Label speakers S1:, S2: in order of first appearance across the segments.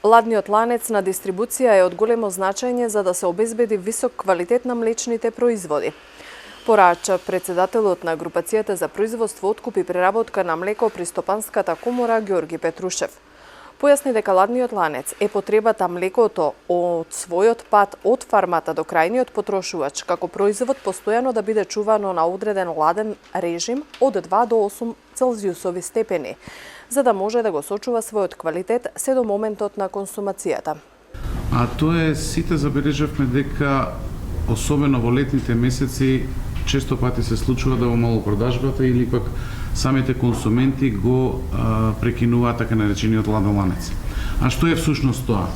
S1: Ладниот ланец на дистрибуција е од големо значење за да се обезбеди висок квалитет на млечните производи. Порача председателот на групацијата за производство, откуп и преработка на млеко при Стопанската комора Ѓорги Петрушев. Појасни дека ладниот ланец е потребата млекото од својот пат од фармата до крајниот потрошувач како производ постојано да биде чувано на одреден ладен режим од 2 до 8 целзиусови степени, за да може да го сочува својот квалитет се до моментот на консумацијата.
S2: А тоа е, сите забележавме дека особено во летните месеци често пати се случува да во малопродажбата или пак самите консументи го прекинуваат така наречениот ладен ланец. А што е всушност тоа?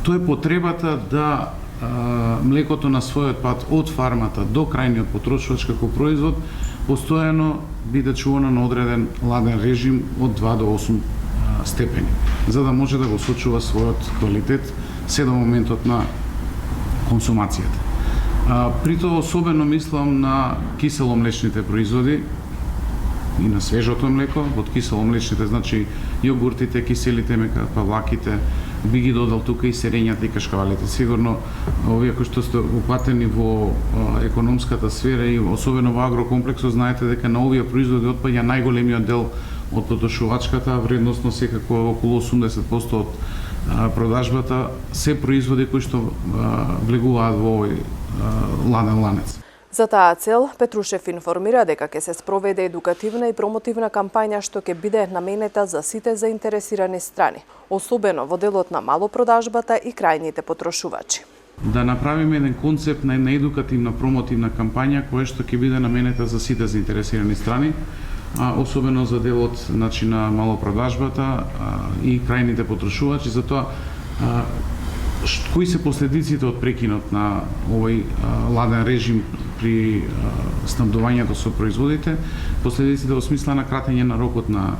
S2: Тоа е потребата да млекото на својот пат од фармата до крајниот потрошувач како производ постојано биде чувано на одреден ладен режим од 2 до 8 степени, за да може да го сочува својот квалитет се до моментот на консумацијата. При тоа особено мислам на киселомлечните производи и на свежото млеко. Од киселомлечните значи јогуртите, киселите мека, павлаките, би ги додал тука и сирењата и кашкавалите. Сигурно овие кои што сте упатени во економската сфера и особено во агрокомплексот, знаете дека на овие производи отпаѓа најголемиот дел од потрошувачката, вредносно секако околу 80% од продажбата се производи кои што влегуваат во овој ладен ланец.
S1: За таа цел, Петрушев информира дека ќе се спроведе едукативна и промотивна кампања што ќе биде наменета за сите заинтересирани страни, особено во делот на малопродажбата и крајните потрошувачи.
S2: Да направиме еден концепт на една едукативна промотивна кампања која што ќе биде наменета за сите заинтересирани страни, особено за делот значи, на малопродажбата и крајните потрошувачи, затоа кои се последиците од прекинот на овој ладен режим при снабдувањето со производите, последиците во смисла на кратење на рокот на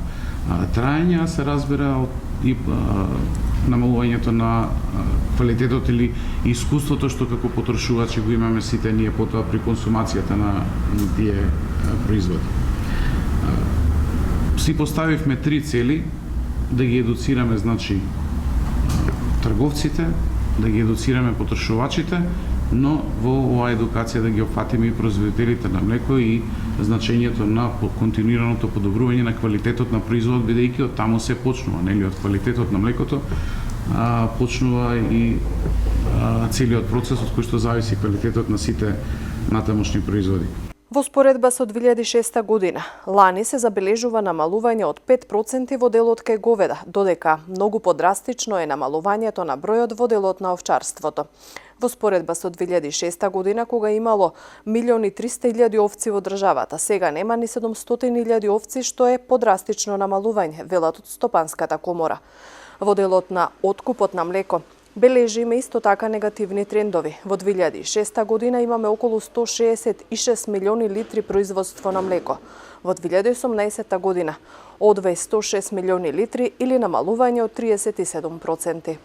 S2: траење, се разбира и намалувањето на квалитетот или искуството што како потрошувачи го имаме сите ние потоа при консумацијата на тие производи. Си поставивме 3 цели: да ги едуцираме значи трговците, да ги едуцираме потрошувачите, но во оваа едукација да ги опфатиме и производителите на млеко и значењето на континуираното подобрување на квалитетот на производот, бидејќи од таму се почнува, нели, од квалитетот на млекото почнува и целиот процес од кој што зависи квалитетот на сите натамошни производи.
S1: Во споредба со 2006 година, лани се забележува намалување од 5% во делот кај говеда, додека многу подрастично е намалувањето на бројот во делот на овчарството. Во споредба со 2006 година, кога имало 1.300.000 овци во државата, сега нема ни 700.000 овци, што е подрастично намалување, велат од Стопанската комора. Во делот на откупот на млеко, бележиме исто така негативни трендови. Во 2006 година имаме околу 166 милиони литри производство на млеко. Во 2018 година одвај 106 милиони литри или намалување од 37%.